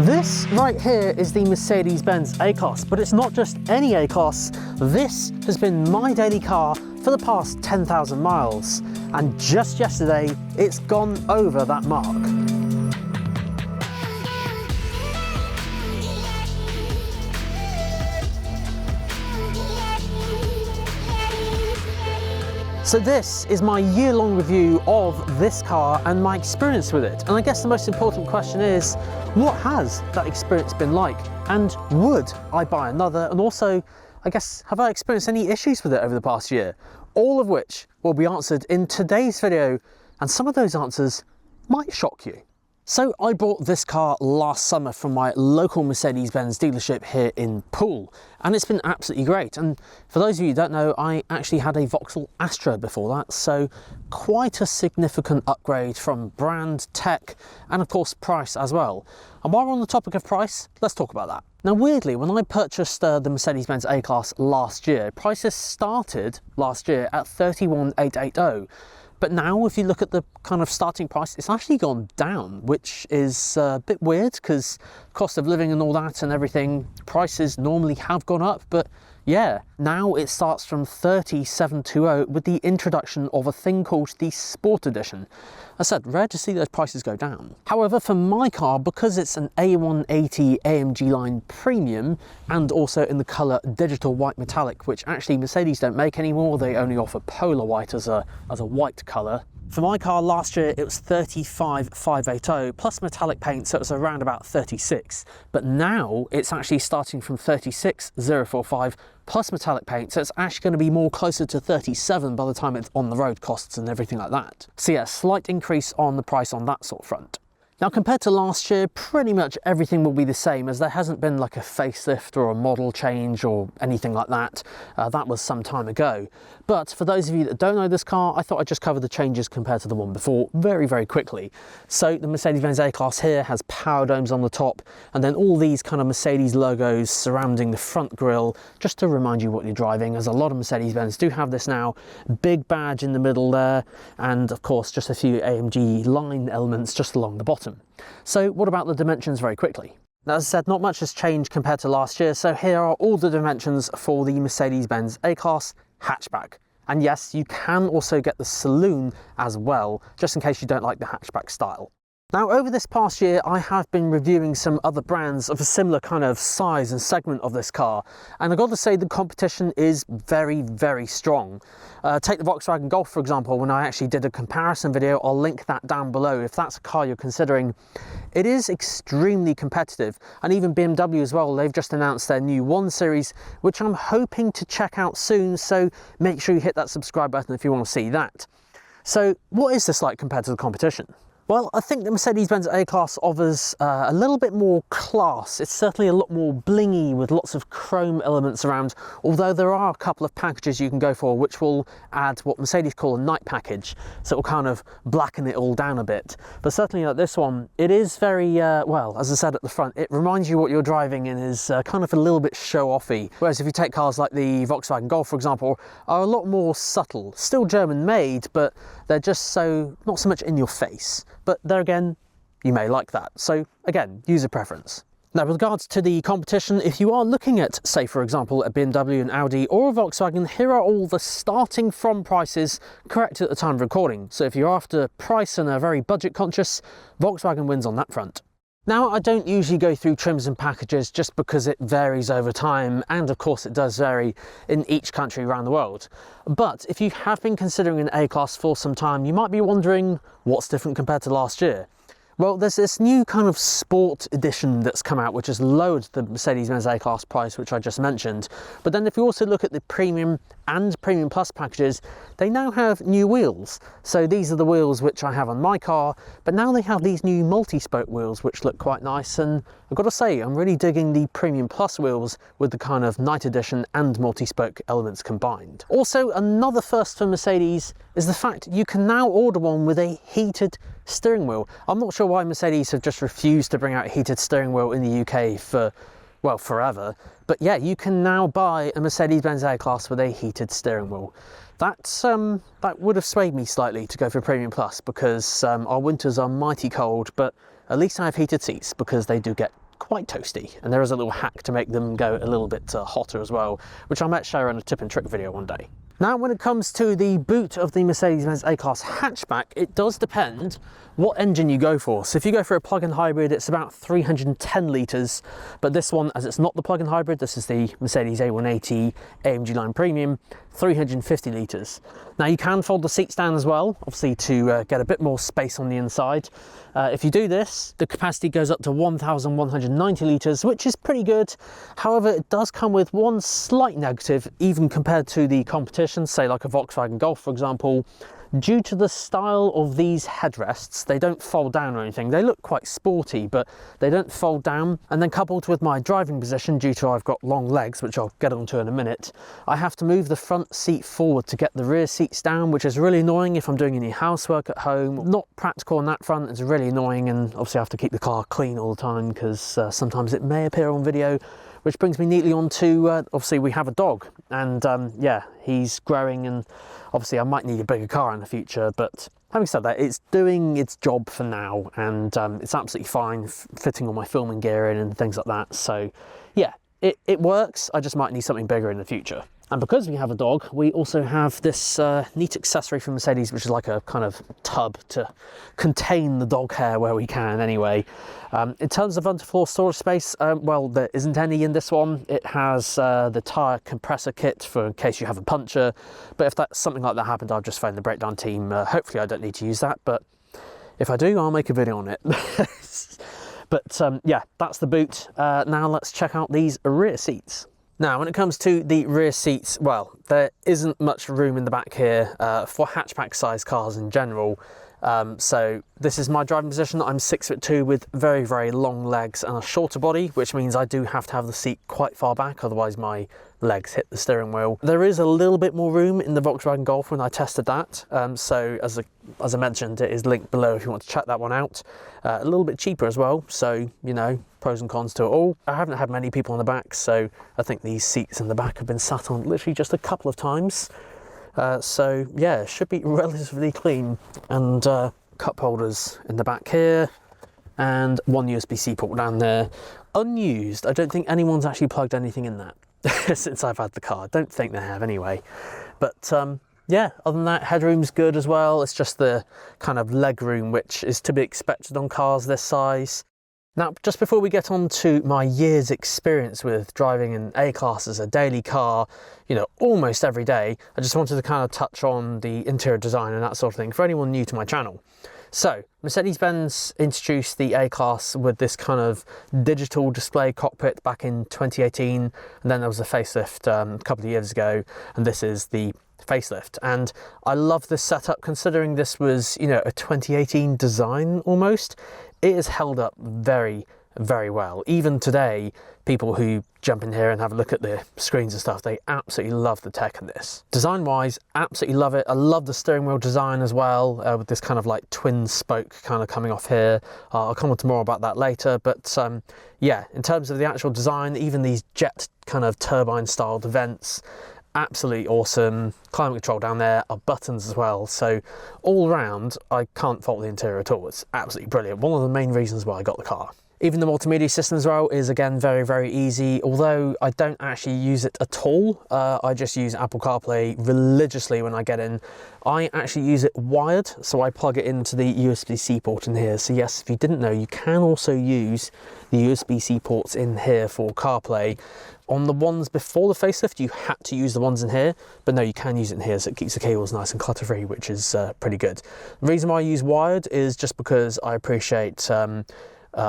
This right here is the Mercedes-Benz A-Class, but it's not just any A-Class. This has been my daily car for the past 10,000 miles, and just yesterday it's gone over that mark. So this is my year-long review of this car and my experience with it. And I guess the most important question is, what has that experience been like? And would I buy another? And also, I guess, have I experienced any issues with it over the past year? All of which will be answered in today's video, and some of those answers might shock you. So I bought this car last summer from my local Mercedes-Benz dealership here in Poole, and it's been absolutely great. And for those of you who don't know, I actually had a Vauxhall Astra before that, so quite a significant upgrade from brand, tech, and of course price as well. And while we're on the topic of price, let's talk about that. Now weirdly, when I purchased the Mercedes-Benz A-Class last year, prices started last year at 31,880. But now if you look at the kind of starting price, it's actually gone down, which is a bit weird because cost of living and all that and everything, prices normally have gone up. But yeah, now it starts from 30,720 with the introduction of a thing called the Sport Edition. As I said, rare to see those prices go down. However, for my car, because it's an A180 AMG line premium and also in the colour digital white metallic, which actually Mercedes don't make anymore, they only offer polar white as a white colour. For my car last year, it was 35,580 plus metallic paint, so it was around about 36. But now it's actually starting from 36,045 plus metallic paint, so it's actually going to be more closer to 37 by the time it's on the road, costs and everything like that. So yeah, slight increase on the price on that sort of front. Now compared to last year, pretty much everything will be the same, as there hasn't been like a facelift or a model change or anything like that. That was some time ago. But for those of you that don't know this car, I thought I'd just cover the changes compared to the one before very, very quickly. So the Mercedes-Benz A-Class here has power domes on the top, and then all these kind of Mercedes logos surrounding the front grille, just to remind you what you're driving, as a lot of Mercedes-Benz do have this now. Big badge in the middle there, and of course just a few AMG line elements just along the bottom. So what about the dimensions very quickly? Now, as I said, not much has changed compared to last year, so here are all the dimensions for the Mercedes-Benz A-Class hatchback. And yes, you can also get the saloon as well, just in case you don't like the hatchback style. Now, over this past year, I have been reviewing some other brands of a similar kind of size and segment of this car, and I've got to say the competition is very, very strong. Take the Volkswagen Golf, for example. When I actually did a comparison video, I'll link that down below if that's a car you're considering. It is extremely competitive, and even BMW as well. They've just announced their new 1 Series, which I'm hoping to check out soon, so make sure you hit that subscribe button if you want to see that. So what is this like compared to the competition? Well, I think the Mercedes-Benz A-Class offers a little bit more class. It's certainly a lot more blingy with lots of chrome elements around, although there are a couple of packages you can go for which will add what Mercedes call a night package, so it will kind of blacken it all down a bit. But certainly like this one, it is very, well, as I said at the front, it reminds you what you're driving and is kind of a little bit show-offy. Whereas if you take cars like the Volkswagen Golf, for example, are a lot more subtle. Still German-made, but they're just so, not so much in your face. But there again, you may like that. So again, user preference. Now with regards to the competition, if you are looking at, say for example, a BMW, an Audi or a Volkswagen, here are all the starting from prices correct at the time of recording. So if you're after price and are very budget conscious, Volkswagen wins on that front. Now, I don't usually go through trims and packages just because it varies over time, and of course it does vary in each country around the world. But if you have been considering an A-Class for some time, you might be wondering what's different compared to last year. Well, there's this new kind of Sport Edition that's come out, which has lowered the Mercedes-Benz A-Class price, which I just mentioned. But then if you also look at the Premium and Premium Plus packages, they now have new wheels. So these are the wheels which I have on my car, but now they have these new multi-spoke wheels, which look quite nice. And I've got to say, I'm really digging the Premium Plus wheels with the kind of Night Edition and multi-spoke elements combined. Also, another first for Mercedes is the fact you can now order one with a heated steering wheel. I'm not sure why Mercedes have just refused to bring out a heated steering wheel in the UK for, well, forever. But yeah, you can now buy a Mercedes-Benz A-Class with a heated steering wheel. That would have swayed me slightly to go for Premium Plus, because our winters are mighty cold, but at least I have heated seats because they do get quite toasty, and there is a little hack to make them go a little bit hotter as well, which I might share in a tip and trick video one day. Now, when it comes to the boot of the Mercedes-Benz A-Class hatchback, it does depend what engine you go for. So if you go for a plug-in hybrid, it's about 310 litres, but this one, as it's not the plug-in hybrid, this is the Mercedes A180 AMG Line Premium, 350 litres. Now, you can fold the seats down as well, obviously to get a bit more space on the inside. If you do this, the capacity goes up to 1,190 litres, which is pretty good. However, it does come with one slight negative, even compared to the competition, say like a Volkswagen Golf, for example. Due to the style of these headrests, they don't fold down or anything. They look quite sporty, but they don't fold down. And then coupled with my driving position, due to I've got long legs, which I'll get onto in a minute, I have to move the front seat forward to get the rear seats down, which is really annoying if I'm doing any housework at home. Not practical on that front. It's really annoying, and obviously I have to keep the car clean all the time because sometimes it may appear on video. Which brings me neatly on to, obviously we have a dog, and yeah, he's growing, and obviously I might need a bigger car in the future, but having said that, it's doing its job for now, and it's absolutely fine fitting all my filming gear in and things like that. So yeah, it works. I just might need something bigger in the future. And because we have a dog, we also have this neat accessory from Mercedes, which is like a kind of tub to contain the dog hair where we can anyway. In terms of underfloor storage space, well, there isn't any in this one. It has the tyre compressor kit for in case you have a puncture. But if something like that happened, I'll just phone the breakdown team. Hopefully I don't need to use that, but if I do, I'll make a video on it. But yeah, that's the boot. Now let's check out these rear seats. Now, when it comes to the rear seats, well, there isn't much room in the back here for hatchback size cars in general. So this is my driving position. I'm 6'2" with very, very long legs and a shorter body, which means I do have to have the seat quite far back, otherwise my legs hit the steering wheel. There is a little bit more room in the Volkswagen Golf when I tested that. So as I mentioned, it is linked below if you want to check that one out. A little bit cheaper as well, so, you know, pros and cons to it all. I haven't had many people on the back, so I think these seats in the back have been sat on literally just a couple of times. So yeah, it should be relatively clean. And cup holders in the back here, and one USB-C port down there. Unused. I don't think anyone's actually plugged anything in that since I've had the car. I don't think they have anyway. But yeah, other than that, headroom's good as well. It's just the kind of leg room, which is to be expected on cars this size. Now, just before we get on to my year's experience with driving an A-Class as a daily car, you know, almost every day, I just wanted to kind of touch on the interior design and that sort of thing for anyone new to my channel. So, Mercedes-Benz introduced the A-Class with this kind of digital display cockpit back in 2018, and then there was a facelift a couple of years ago, and this is the facelift. And I love this setup, considering this was, you know, a 2018 design almost. It is held up very, very well. Even today, people who jump in here and have a look at the screens and stuff, they absolutely love the tech in this. Design-wise, absolutely love it. I love the steering wheel design as well, with this kind of like twin spoke kind of coming off here. I'll come on to more about that later, but yeah, in terms of the actual design, even these jet kind of turbine-styled vents, absolutely awesome. Climate control down there, are buttons as well. So all round, I can't fault the interior at all. It's absolutely brilliant. One of the main reasons why I got the car. Even the multimedia system as well is, again, very, very easy. Although I don't actually use it at all. I just use Apple CarPlay religiously when I get in. I actually use it wired, so I plug it into the USB-C port in here. So yes, if you didn't know, you can also use the USB-C ports in here for CarPlay. On the ones before the facelift, you had to use the ones in here, but no, you can use it in here, so it keeps the cables nice and clutter-free, which is pretty good. The reason why I use wired is just because I appreciate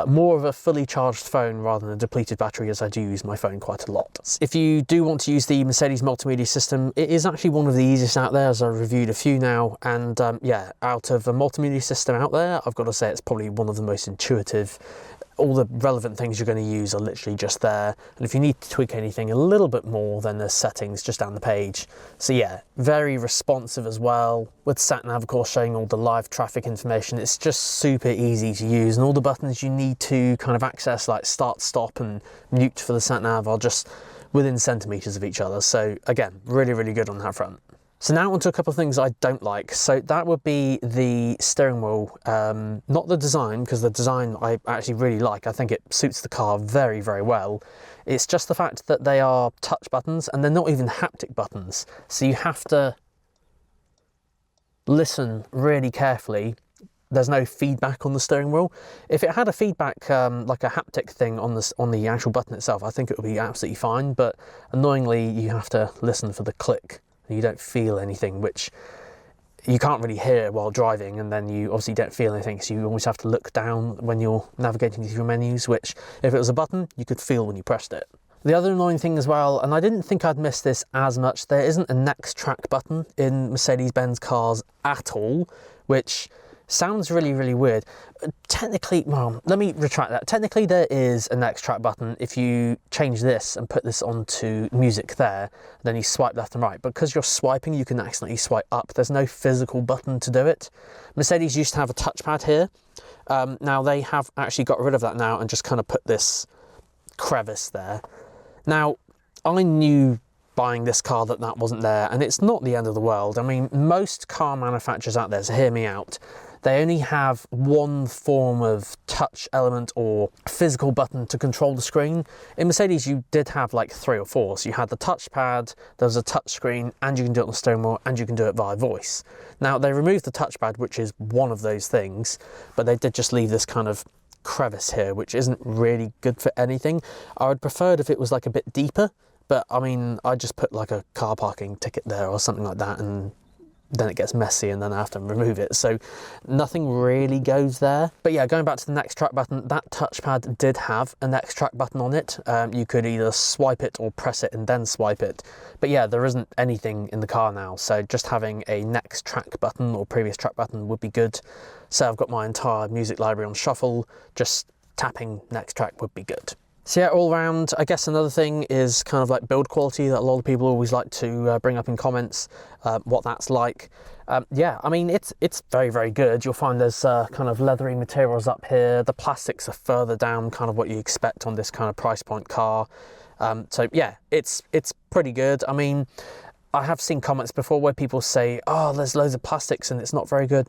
more of a fully charged phone rather than a depleted battery, as I do use my phone quite a lot. If you do want to use the Mercedes multimedia system, it is actually one of the easiest out there, as I've reviewed a few now, and yeah, out of a multimedia system out there, I've got to say it's probably one of the most intuitive. All the relevant things you're going to use are literally just there, and if you need to tweak anything a little bit more, then there's settings just down the page. So yeah, very responsive as well, with sat-nav of course showing all the live traffic information. It's just super easy to use, and all the buttons you need to kind of access, like start, stop and mute for the sat-nav, are just within centimeters of each other. So again, really, really good on that front. So now onto a couple of things I don't like. So that would be the steering wheel, not the design, because the design I actually really like. I think it suits the car very, very well. It's just the fact that they are touch buttons and they're not even haptic buttons. So you have to listen really carefully. There's no feedback on the steering wheel. If it had a feedback, like a haptic thing on the actual button itself, I think it would be absolutely fine. But annoyingly, you have to listen for the click. You don't feel anything, which you can't really hear while driving, and then you obviously don't feel anything, so you always have to look down when you're navigating through your menus, which if it was a button, you could feel when you pressed it. The other annoying thing as well, and I didn't think I'd miss this as much, there isn't a next track button in Mercedes-Benz cars at all, which sounds really, really weird. Technically, well, let me retract that. Technically, there is a next track button if you change this and put this onto music there, then you swipe left and right. Because you're swiping, you can accidentally swipe up. There's no physical button to do it. Mercedes used to have a touchpad here. Now they have actually got rid of that now and just kind of put this crevice there. Now, I knew buying this car that wasn't there, and it's not the end of the world. I mean, most car manufacturers out there, so hear me out, they only have one form of touch element or physical button to control the screen. In Mercedes, you did have like 3 or 4. So you had the touchpad, there was a touch screen, and you can do it on the steering wheel, and you can do it via voice. Now, they removed the touchpad, which is one of those things, but they did just leave this kind of crevice here, which isn't really good for anything. I would prefer it if it was like a bit deeper, but I mean, I just put like a car parking ticket there or something like that, and then it gets messy and then I have to remove it. So nothing really goes there. But yeah, going back to the next track button, that touchpad did have a next track button on it. You could either swipe it or press it and then swipe it. But yeah, there isn't anything in the car now. So just having a next track button or previous track button would be good. So I've got my entire music library on shuffle, just tapping next track would be good. So yeah, all around, I guess another thing is kind of like build quality that a lot of people always like to bring up in comments, what that's like. Yeah, I mean, it's very, very good. You'll find there's kind of leathery materials up here. The plastics are further down, kind of what you expect on this kind of price point car. So yeah, it's pretty good. I mean, I have seen comments before where people say, oh, there's loads of plastics and it's not very good.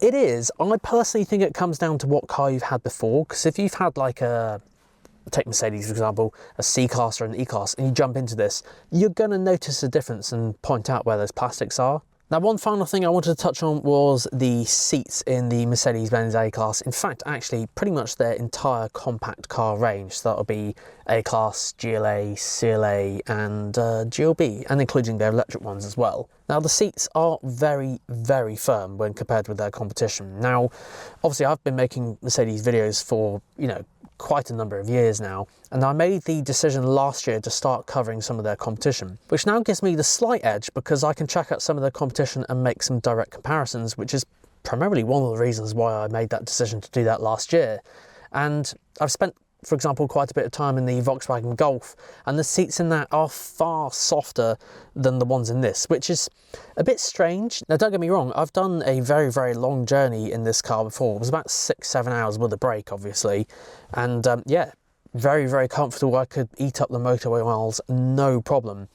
It is. I personally think it comes down to what car you've had before, because if you've had like take Mercedes, for example, a C-Class or an E-Class, and you jump into this, you're going to notice a difference and point out where those plastics are. Now, one final thing I wanted to touch on was the seats in the Mercedes-Benz A-Class. In fact, actually, pretty much their entire compact car range. So that'll be A-Class, GLA, CLA, and GLB, and including their electric ones as well. Now, the seats are very, very firm when compared with their competition. Now, obviously, I've been making Mercedes videos for, you know, quite a number of years now, and I made the decision last year to start covering some of their competition, which now gives me the slight edge because I can check out some of their competition and make some direct comparisons, which is primarily one of the reasons why I made that decision to do that last year. And I've spent, for example, quite a bit of time in the Volkswagen Golf, and the seats in that are far softer than the ones in this, which is a bit strange. Now, don't get me wrong, I've done a very, very long journey in this car before. It was about 6-7 hours with a break, obviously, and yeah, very, very comfortable. I could eat up the motorway miles, no problem.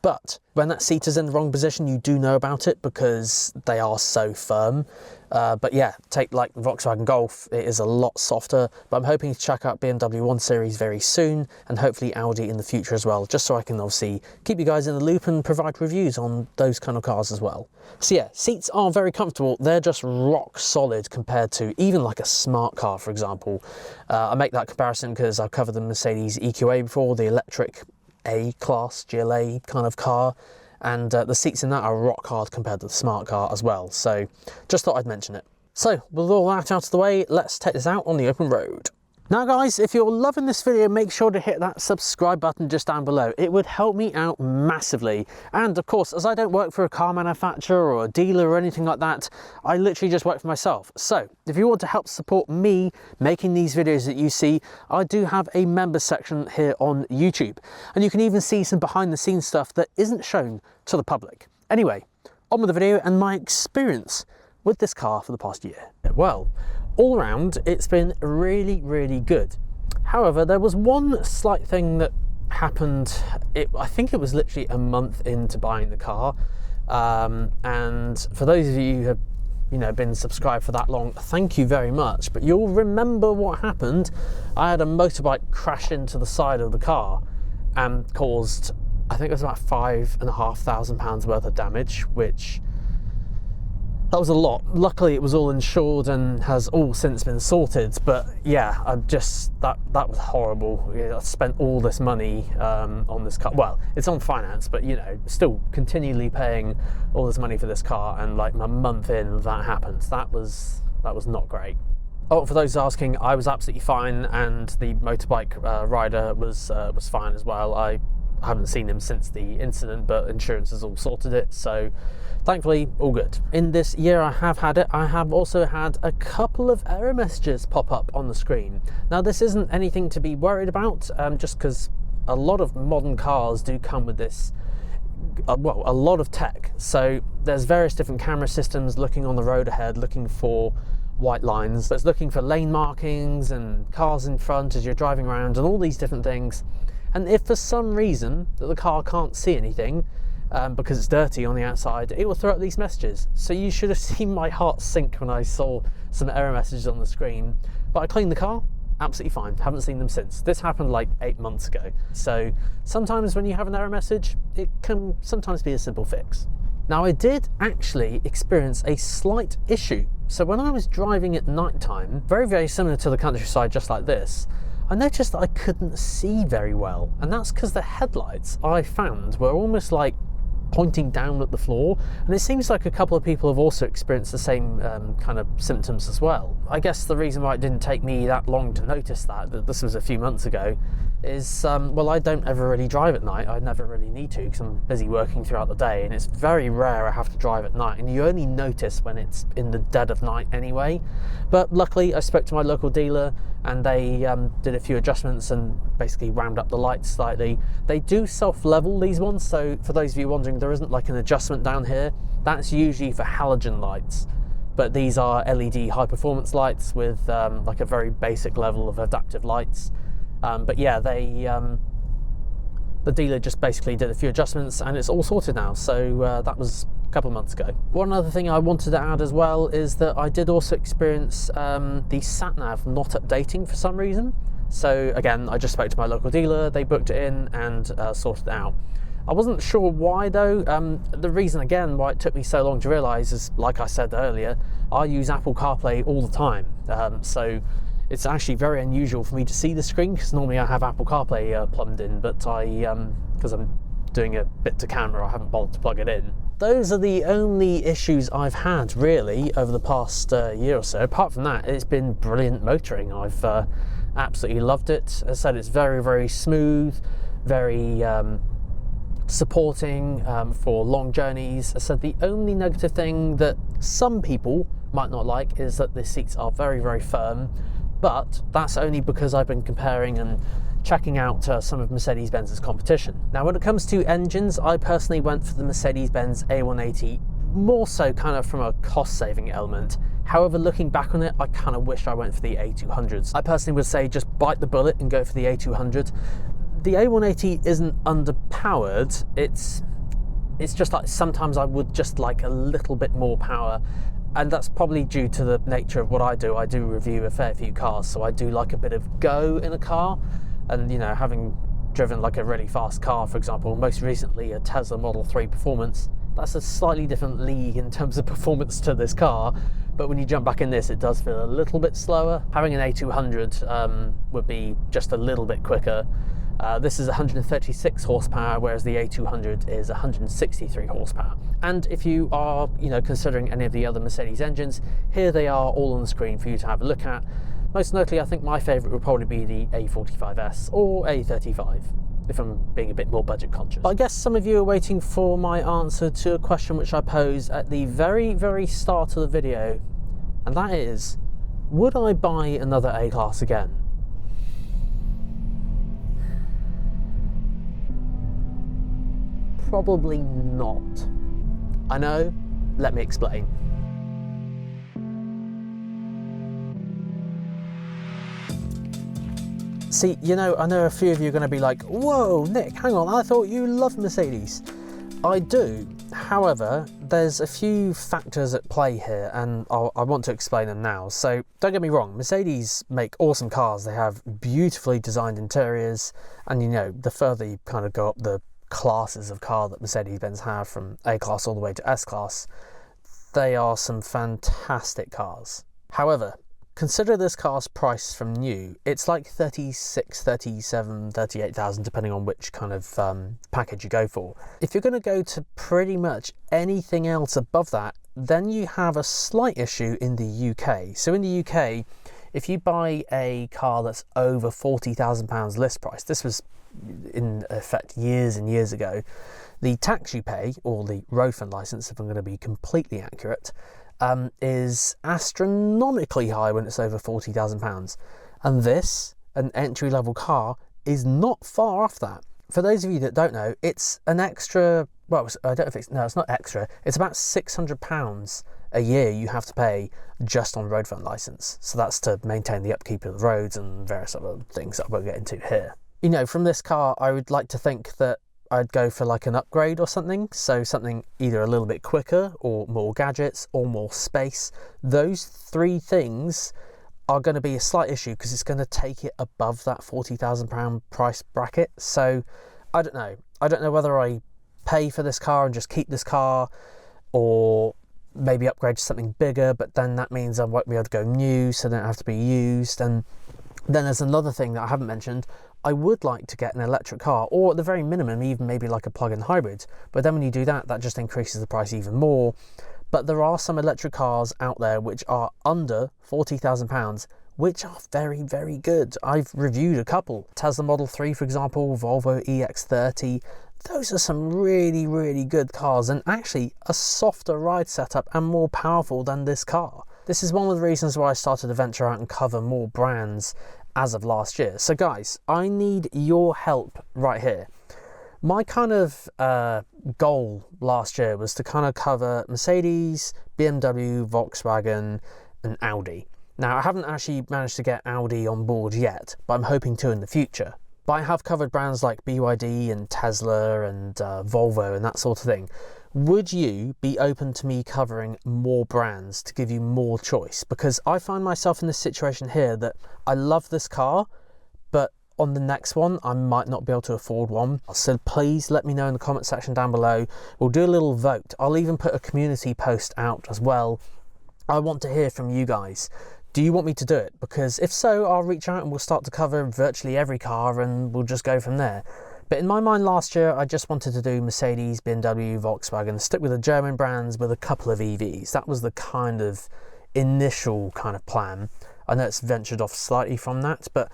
But when that seat is in the wrong position, you do know about it because they are so firm. But yeah, take like the Volkswagen Golf, it is a lot softer, but I'm hoping to check out BMW 1 Series very soon, and hopefully Audi in the future as well, just so I can obviously keep you guys in the loop and provide reviews on those kind of cars as well. So yeah, seats are very comfortable. They're just rock solid compared to even like a smart car, for example. I make that comparison because I've covered the Mercedes EQA before, the electric A-Class GLA kind of car, and the seats in that are rock hard compared to the smart car as well. So just thought I'd mention it. So with all that out of the way, let's take this out on the open road. Now guys, if you're loving this video, make sure to hit that subscribe button just down below. It would help me out massively. And of course, as I don't work for a car manufacturer or a dealer or anything like that, I literally just work for myself. So if you want to help support me making these videos that you see, I do have a members section here on YouTube. And you can even see some behind the scenes stuff that isn't shown to the public. Anyway, on with the video and my experience with this car for the past year. Well, all around, it's been really, really good. However, there was one slight thing that happened. I think it was literally a month into buying the car. And for those of you who have been subscribed for that long, thank you very much. But you'll remember what happened. I had a motorbike crash into the side of the car and caused, I think it was about £5,500 worth of damage, which that was a lot. Luckily, it was all insured and has all since been sorted. But yeah, that was horrible. I spent all this money on this car. Well, it's on finance, but still continually paying all this money for this car, and like a month in, that happened. That was not great. Oh, for those asking, I was absolutely fine, and the motorbike rider was fine as well. I haven't seen him since the incident, but insurance has all sorted it, so thankfully all good. In this year I have had it, I have also had a couple of error messages pop up on the screen. Now, this isn't anything to be worried about, just because a lot of modern cars do come with this, a lot of tech. So there's various different camera systems looking on the road ahead, looking for white lines. It's looking for lane markings and cars in front as you're driving around and all these different things. And if for some reason that the car can't see anything, because it's dirty on the outside, it will throw up these messages. So you should have seen my heart sink when I saw some error messages on the screen. But I cleaned the car, absolutely fine, haven't seen them since. This happened like 8 months ago. So sometimes when you have an error message, it can sometimes be a simple fix. Now, I did actually experience a slight issue. So when I was driving at night time, very, very similar to the countryside, just like this, I noticed that I couldn't see very well. And that's because the headlights, I found, were almost like pointing down at the floor, and it seems like a couple of people have also experienced the same kind of symptoms as well. I guess the reason why it didn't take me that long to notice that this was a few months ago, is well, I don't ever really drive at night. I never really need to because I'm busy working throughout the day, and it's very rare I have to drive at night, and you only notice when it's in the dead of night anyway. But luckily I spoke to my local dealer, and they did a few adjustments and basically wound up the lights slightly. They do self-level these ones, so for those of you wondering, there isn't like an adjustment down here. That's usually for halogen lights, but these are LED high performance lights with like a very basic level of adaptive lights. But yeah, the dealer just basically did a few adjustments and it's all sorted now. So that was a couple of months ago. One other thing I wanted to add as well is that I did also experience the sat-nav not updating for some reason. So again, I just spoke to my local dealer, they booked it in and sorted it out. I wasn't sure why though. The reason again why it took me so long to realise is, like I said earlier, I use Apple CarPlay all the time. So it's actually very unusual for me to see the screen, because normally I have Apple CarPlay plumbed in, but because I'm doing a bit to camera, I haven't bothered to plug it in. Those are the only issues I've had really over the past year or so. Apart from that, it's been brilliant motoring. I've absolutely loved it. As I said, it's very, very smooth, very supporting for long journeys. As I said, the only negative thing that some people might not like is that the seats are very, very firm, but that's only because I've been comparing and checking out some of Mercedes-Benz's competition. Now, when it comes to engines, I personally went for the Mercedes-Benz A180, more so kind of from a cost-saving element. However, looking back on it, I kind of wish I went for the A200s. I personally would say just bite the bullet and go for the A200. The A180 isn't underpowered, it's just like sometimes I would just like a little bit more power, and that's probably due to the nature of what I do. I do review a fair few cars, so I do like a bit of go in a car, and having driven like a really fast car, for example, most recently a Tesla Model 3 Performance, that's a slightly different league in terms of performance to this car, but when you jump back in this, it does feel a little bit slower. Having an A200 would be just a little bit quicker. This is 136 horsepower, whereas the A200 is 163 horsepower. And if you are, considering any of the other Mercedes engines, here they are all on the screen for you to have a look at. Most notably, I think my favourite would probably be the A45S or A35, if I'm being a bit more budget conscious. But I guess some of you are waiting for my answer to a question which I posed at the very, very start of the video, and that is, would I buy another A-Class again? Probably not. I know, let me explain. See, I know a few of you are going to be like, whoa, Nick, hang on, I thought you loved Mercedes. I do, However, there's a few factors at play here, and I want to explain them now. So don't get me wrong, Mercedes make awesome cars. They have beautifully designed interiors, and you know, the further you kind of go up the classes of car that Mercedes-Benz have, from A-Class all the way to S-Class, they are some fantastic cars. However, consider this car's price from new. It's like 36, 37, 38,000, depending on which kind of package you go for. If you're going to go to pretty much anything else above that, then you have a slight issue in the UK. So in the UK, if you buy a car that's over £40,000 list price, this was in effect years and years ago, the tax you pay, or the road fund licence, if I'm going to be completely accurate, is astronomically high when it's over £40,000. And this, an entry-level car, is not far off that. For those of you that don't know, it's an extra, well, I don't know if it's, no, it's not extra, it's about £600 a year you have to pay just on road fund licence. So that's to maintain the upkeep of the roads and various other things that I won't get into here. You know, from this car, I would like to think that I'd go for like an upgrade or something, so something either a little bit quicker or more gadgets or more space. Those three things are going to be a slight issue because it's going to take it above that £40,000 price bracket. So I don't know whether I pay for this car and just keep this car, or maybe upgrade to something bigger, but then that means I won't be able to go new, so they don't have to be used. And then there's another thing that I haven't mentioned. I would like to get an electric car, or at the very minimum, even maybe like a plug-in hybrid. But then when you do that, that just increases the price even more. But there are some electric cars out there which are under £40,000, which are very, very good. I've reviewed a couple. Tesla Model 3, for example, Volvo EX30. Those are some really, really good cars, and actually a softer ride setup and more powerful than this car. This is one of the reasons why I started to venture out and cover more brands as of last year. So guys, I need your help right here. My kind of goal last year was to kind of cover Mercedes, BMW, Volkswagen and Audi. Now I haven't actually managed to get Audi on board yet, but I'm hoping to in the future. But I have covered brands like BYD and Tesla and Volvo and that sort of thing. Would you be open to me covering more brands to give you more choice? Because I find myself in this situation here that I love this car, but on the next one, I might not be able to afford one. So please let me know in the comment section down below. We'll do a little vote. I'll even put a community post out as well. I want to hear from you guys. Do you want me to do it? Because if so, I'll reach out and we'll start to cover virtually every car and we'll just go from there. But in my mind last year, I just wanted to do Mercedes, BMW, Volkswagen, stick with the German brands with a couple of EVs. That was the kind of initial kind of plan. I know it's ventured off slightly from that, but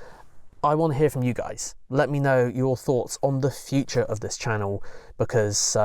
I want to hear from you guys. Let me know your thoughts on the future of this channel, because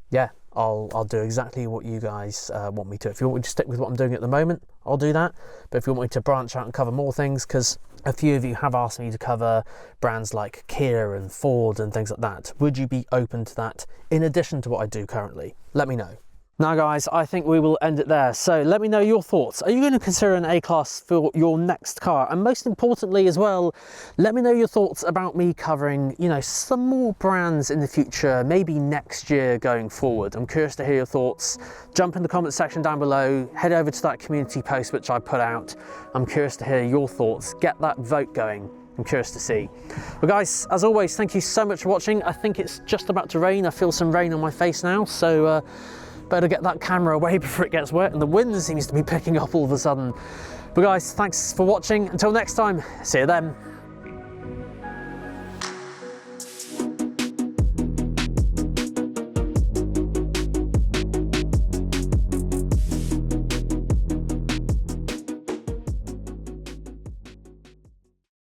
yeah, I'll do exactly what you guys want me to. If you want me to stick with what I'm doing at the moment, I'll do that. But if you want me to branch out and cover more things, because a few of you have asked me to cover brands like Kia and Ford and things like that, would you be open to that in addition to what I do currently? Let me know. Now guys, I think we will end it there. So let me know your thoughts. Are you going to consider an A-Class for your next car? And most importantly as well, let me know your thoughts about me covering, you know, some more brands in the future, maybe next year going forward. I'm curious to hear your thoughts. Jump in the comment section down below, head over to that community post which I put out. I'm curious to hear your thoughts. Get that vote going. I'm curious to see. Well guys, as always, thank you so much for watching. I think it's just about to rain. I feel some rain on my face now, so better get that camera away before it gets wet, and the wind seems to be picking up all of a sudden. But guys, thanks for watching. Until next time, see you then.